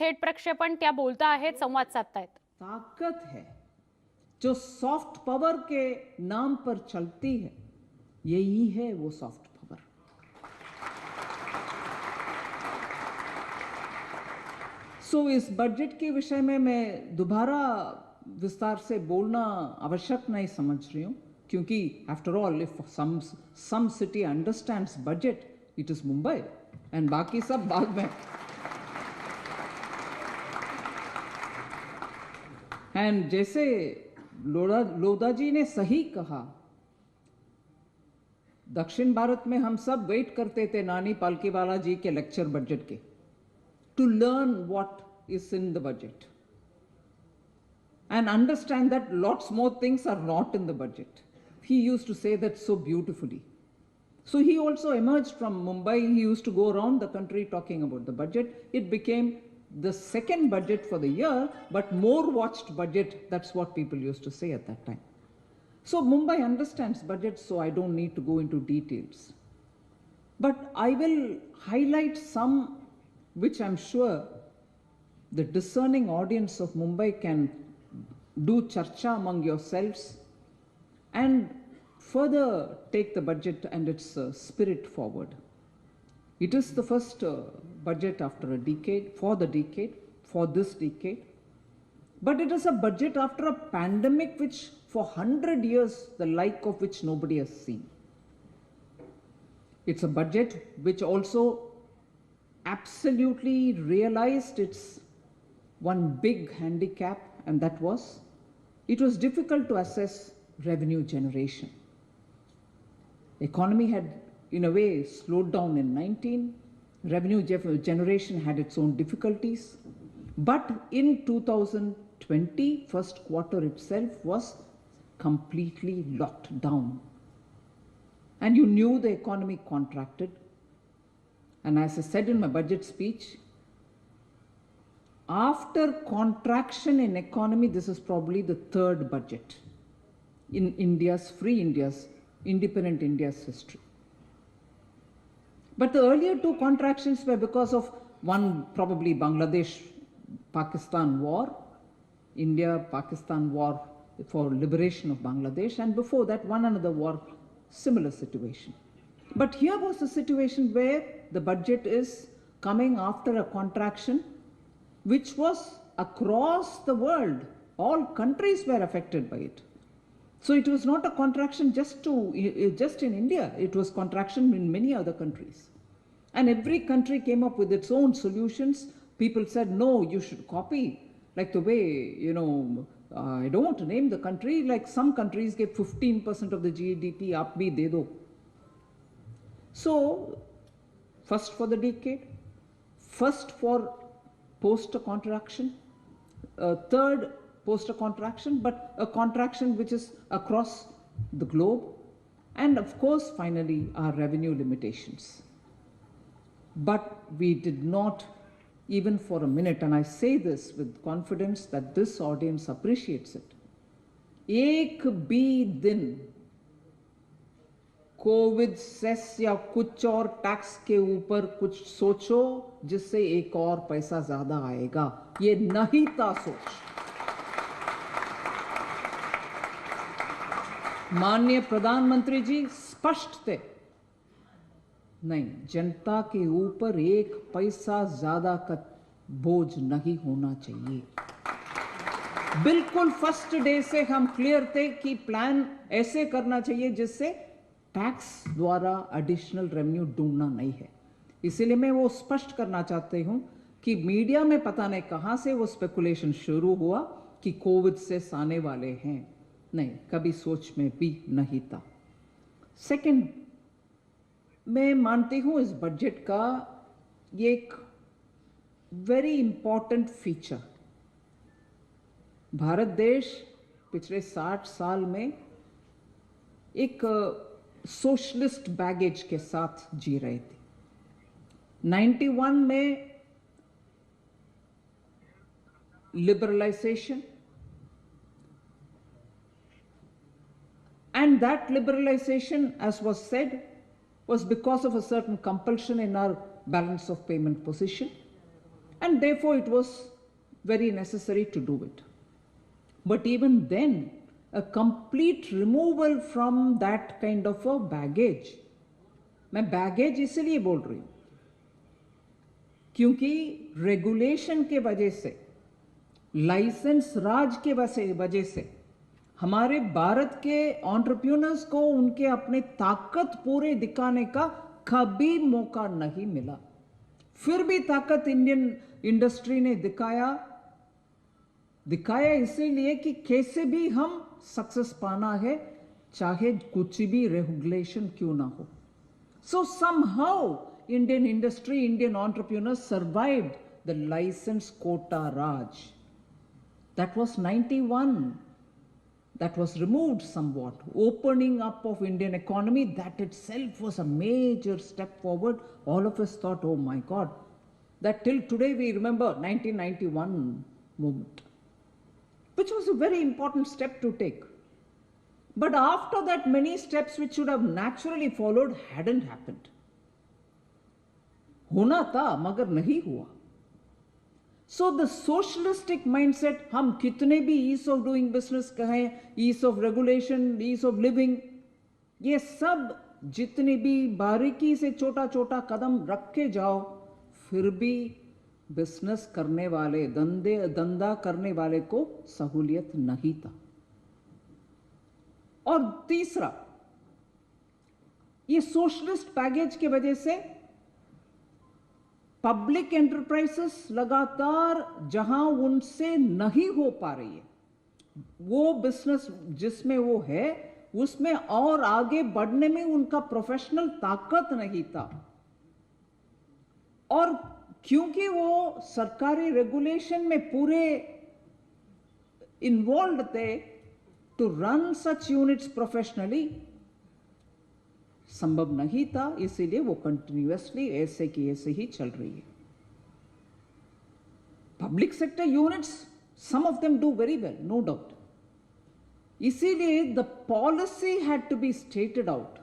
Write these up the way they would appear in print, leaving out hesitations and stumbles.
थेट प्रक्षेपण त्या बोलता आहेत, संवाद साधतायत. ताकत है जो सॉफ्ट पावर के नाम पर चलती है, यही है वो सॉफ्ट पावर। सो इस बजट के विषय में मैं दोबारा विस्तार से बोलना आवश्यक नहीं समझ रही हूं, क्योंकि after all if some city understands budget, it is Mumbai, and बाकी सब बाद में। एंड जैसे लोधा जी ने सही कहा, दक्षिण भारत में हम सब वेट करते थे नानी पालकीवाला जी के लेक्चर बजट के, to learn what is in the budget and understand that lots more things are not in the budget. He used to say that so beautifully. So he also emerged from Mumbai. He used to go around the country talking about the budget. It became the second budget for the year, but more watched budget. That's what people used to say at that time. So Mumbai understands budget, so I don't need to go into details. But I will highlight some which I'm sure the discerning audience of Mumbai can do charcha among yourselves and further take the budget and its spirit forward. It is the first budget after a decade, for this decade. But it is a budget after a pandemic which for 100 years, the like of which nobody has seen. It's a budget which also absolutely realized its one big handicap, and that was it was difficult to assess revenue generation. Economy had in a way slowed down in 19, revenue generation had its own difficulties, but in 2020 first quarter itself was completely locked down, and you knew the economy contracted. And as I said in my budget speech, after contraction in economy, this is probably the third budget in independent India's history. But the earlier two contractions were because of one, probably Bangladesh-Pakistan war, India-Pakistan war for liberation of Bangladesh, and before that one another war, similar situation. But here was the situation where the budget is coming after a contraction which was across the world. All countries were affected by it. So it was not a contraction just in India, it was contraction in many other countries. And every country came up with its own solutions. People said, no, you should copy. Like the way, I don't want to name the country, like some countries get 15% of the GDP, aap bhi de do. So, first for the decade, first for post-contraction, third post-contraction, but a contraction which is across the globe, and of course, finally, our revenue limitations. But we did not, even for a minute, and I say this with confidence that this audience appreciates it, ek bhi din covid cess या कुछ और tax के ऊपर कुछ सोचो जिससे एक और पैसा ज्यादा आएगा, ये नहीं था सोच। माननीय प्रधानमंत्री जी स्पष्ट थे, नहीं, जनता के ऊपर एक पैसा ज्यादा का बोझ नहीं होना चाहिए। बिल्कुल फर्स्ट डे से हम क्लियर थे कि प्लान ऐसे करना चाहिए जिससे टैक्स द्वारा एडिशनल रेवेन्यू ढूंढना नहीं है। इसीलिए मैं वो स्पष्ट करना चाहती हूं कि मीडिया में पता नहीं कहां से वो स्पेकुलेशन शुरू हुआ कि कोविड से आने वाले हैं, नहीं, कभी सोच में भी नहीं था। सेकंड, मैं मानती हूं इस बजट का ये एक वेरी इंपॉर्टेंट फीचर, भारत देश पिछले 60 साल में एक सोशलिस्ट बैगेज के साथ जी रहे थे। 91 में liberalization, and that liberalization, as was said, was because of a certain compulsion in our balance of payment position. and therefore it was very necessary to do it. But even then, a complete removal from that kind of a baggage, मैं baggage इसलिए बोल रही हूं क्योंकि regulation के वजह से, licence राज के वजह से हमारे भारत के एंटरप्रेन्योर्स को उनके अपने ताकत पूरे दिखाने का कभी मौका नहीं मिला. फिर भी ताकत इंडियन इंडस्ट्री ने दिखाया इसीलिए कि कैसे भी हम सक्सेस पाना है, चाहे कुछ भी रेगुलेशन क्यों ना हो. So somehow Indian industry, Indian entrepreneurs survived the license quota Raj. That was 91. That was removed somewhat. Opening up of Indian economy, that itself was a major step forward. All of us thought, oh my God, that till today we remember 1991 movement, which was a very important step to take. But after that, many steps which should have naturally followed hadn't happened. होना था मगर नहीं हुआ. So the socialistic mindset, हम कितने भी ease of doing business कहें, ease of regulation, ease of living, ये सब जितने भी बारीकी से छोटा छोटा कदम रख के जाओ, फिर भी बिजनेस करने वाले, धंधा करने वाले को सहूलियत नहीं था. और तीसरा, ये सोशलिस्ट पैकेज की वजह से पब्लिक एंटरप्राइजेस लगातार जहां उनसे नहीं हो पा रही है, वो बिजनेस जिसमें वो है उसमें और आगे बढ़ने में उनका प्रोफेशनल ताकत नहीं था. और क्योंकि वो सरकारी रेगुलेशन में पूरे इन्वॉल्व थे, to run such units professionally संभव नहीं था. इसीलिए वो कंटिन्यूअसली ऐसे की ऐसे ही चल रही है. Public sector units, some of them do very well, no doubt. इसीलिए the policy had to be stated out.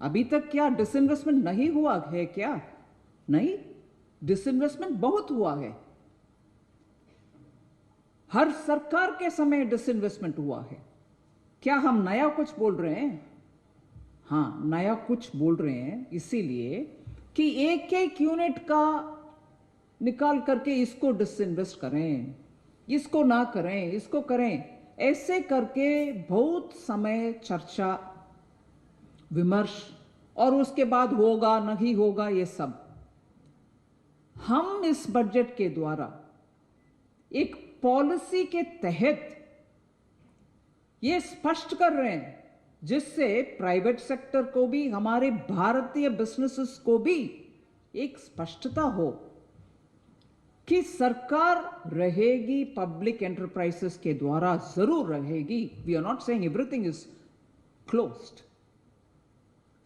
अभी तक क्या डिसइन्वेस्टमेंट नहीं हुआ है क्या? नहीं, डिसइन्वेस्टमेंट बहुत हुआ है. हर सरकार के समय डिसइन्वेस्टमेंट हुआ है. क्या हम नया कुछ बोल रहे हैं? हाँ, नया कुछ बोल रहे हैं इसीलिए कि एक एक यूनिट का निकाल करके इसको डिसइन्वेस्ट करें, इसको ना करें, इसको करें, ऐसे करके बहुत समय चर्चा विमर्श, और उसके बाद होगा नहीं होगा ये सब. हम इस बजट के द्वारा एक पॉलिसी के तहत ये स्पष्ट कर रहे हैं जिससे प्राइवेट सेक्टर को भी, हमारे भारतीय बिजनेसेस को भी एक स्पष्टता हो कि सरकार रहेगी, पब्लिक एंटरप्राइजेस के द्वारा जरूर रहेगी. We are not saying everything is closed.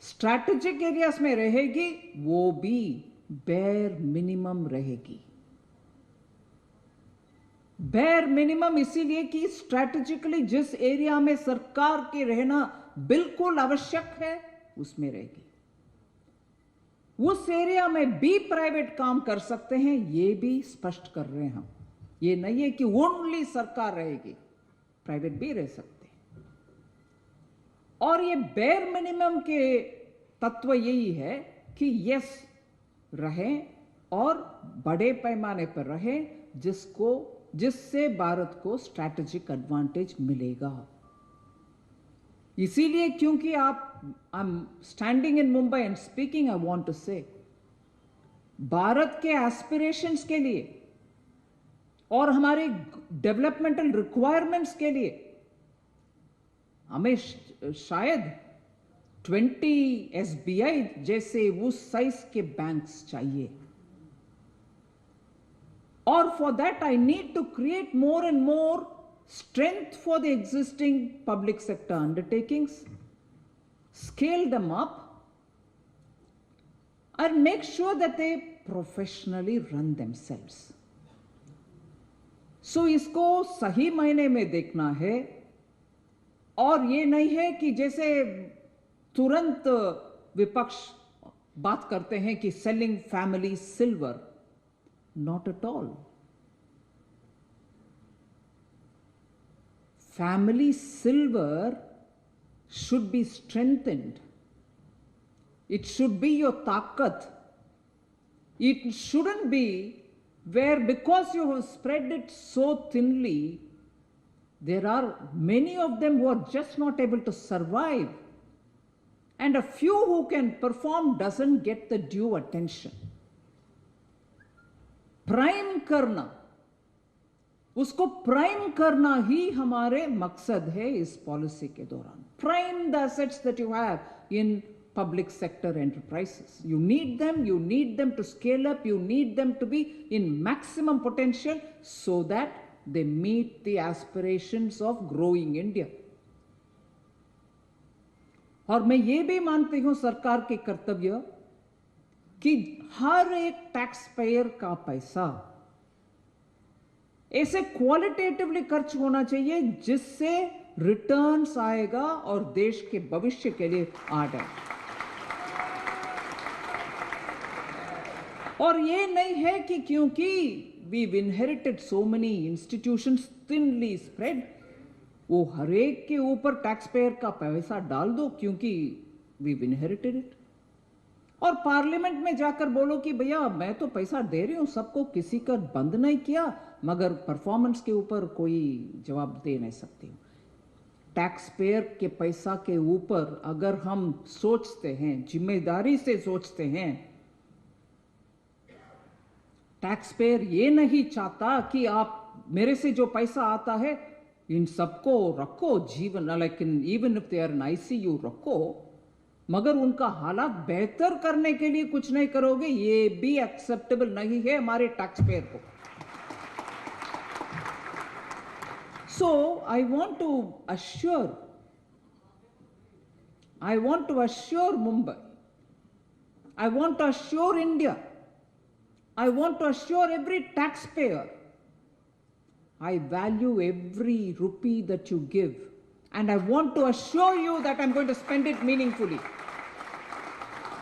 Strategic areas में रहेगी, वो भी बेयर मिनिमम रहेगी. बेयर मिनिमम इसीलिए कि स्ट्रैटेजिकली जिस एरिया में सरकार के रहना बिल्कुल आवश्यक है उसमें रहेगी. उस एरिया में भी प्राइवेट काम कर सकते हैं, ये भी स्पष्ट कर रहे हैं हम. ये नहीं है कि ओनली सरकार रहेगी, प्राइवेट भी रह सकते हैं. और ये बेयर मिनिमम के तत्व यही है कि यस रहें और बड़े पैमाने पर रहें, जिससे भारत को स्ट्रैटेजिक एडवांटेज मिलेगा. इसीलिए क्योंकि I am standing in Mumbai and speaking, I want to say, Bharat के एस्पिरेशंस के लिए और हमारे डेवलपमेंटल रिक्वायरमेंट्स के लिए हमें शायद 20 SBI जैसे उस साइज के बैंक्स चाहिए. Or for that I need to create more and more strength for the existing public sector undertakings, scale them up, and make sure that they professionally run themselves. So इसको सही मायने में देखना है. और ये नहीं है कि जैसे तुरंत विपक्ष बात करते हैं कि selling family silver, Not at all. Family silver should be strengthened. It should be your takat. It shouldn't be where, because you have spread it so thinly, there are many of them who are just not able to survive. And a few who can perform doesn't get the due attention. Prime करना, उसको prime करना ही हमारे मकसद है इस policy के दौरान. Prime the assets that you have in public sector enterprises. You need them to scale up, you need them to be in maximum potential so that they meet the aspirations of growing India. और मैं ये भी मानती हूं सरकार के कर्तव्य कि हर एक टैक्स पेयर का पैसा ऐसे क्वालिटेटिवली खर्च होना चाहिए जिससे रिटर्न्स आएगा और देश के भविष्य के लिए आ जाए. और ये नहीं है कि क्योंकि we've inherited so many institutions thinly spread, वो हर एक के ऊपर टैक्स पेयर का पैसा डाल दो क्योंकि we've inherited it. और पार्लियामेंट में जाकर बोलो कि भैया मैं तो पैसा दे रही हूं सबको, किसी का बंद नहीं किया, मगर परफॉर्मेंस के ऊपर कोई जवाब दे नहीं सकती. टैक्स पेयर के पैसा के ऊपर अगर हम सोचते हैं, जिम्मेदारी से सोचते हैं, टैक्स पेयर ये नहीं चाहता कि आप मेरे से जो पैसा आता है इन सबको रखो जीवन, लेकिन even if they are in ICU रखो, मगर उनका हालात बेहतर करने के लिए कुछ नहीं करोगे, ये भी एक्सेप्टेबल नहीं है हमारे टैक्स पेयर को. So I want to assure Mumbai, I want to assure India, I want to assure every taxpayer, I value every rupee that you give, and I want to assure you that I'm going to spend it meaningfully.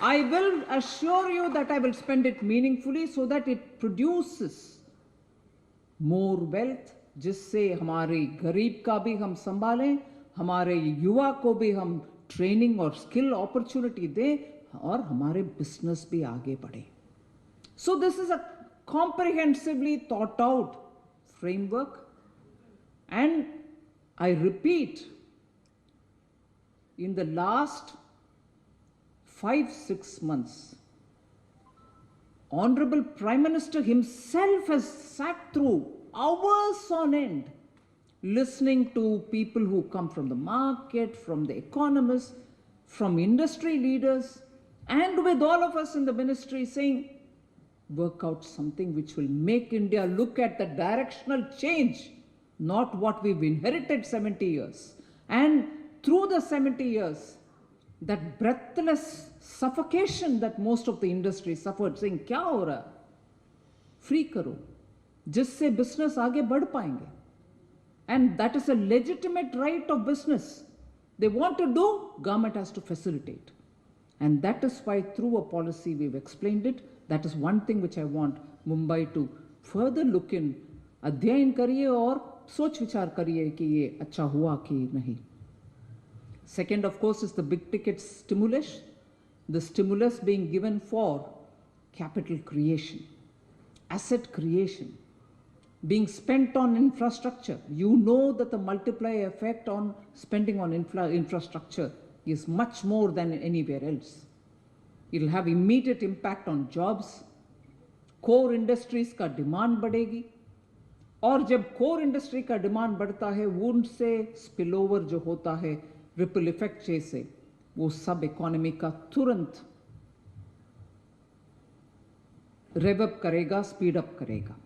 I will assure you that I will spend it meaningfully so that it produces more wealth, जिससे हमारे गरीब का भी हम संभालें, हमारे युवा को भी हम ट्रेनिंग और स्किल अपॉर्चुनिटी दें और हमारे बिजनेस भी आगे बढ़े. So this is a comprehensively thought out framework, and I repeat, in the last 5-6 months, Honorable Prime Minister himself has sat through hours on end listening to people who come from the market, from the economists, from industry leaders, and with all of us in the ministry saying, work out something which will make India look at the directional change, not what we've inherited 70 years. And through the 70 years, that breathless suffocation that most of the industry suffered, saying, क्या हो रहा? Free करो, जिससे business आगे बढ़ पाएंगे. And that is a legitimate right of business. They want to do, government has to facilitate. And that is why through a policy we've explained it. That is one thing which I want Mumbai to further look in. अध्ययन करिए और सोच विचार करिए कि ये अच्छा हुआ कि नहीं. Second, of course, is the big ticket stimulus. The stimulus being given for capital creation, asset creation, being spent on infrastructure. You know that the multiplier effect on spending on infrastructure is much more than anywhere else. It will have immediate impact on jobs. Core industries का demand बढ़ेगी, और जब core industry का demand बढ़ता है, उनसे spill over जो होता है रिपल इफेक्ट जैसे, वो सब इकोनॉमी का तुरंत रेव अप करेगा, स्पीड अप करेगा.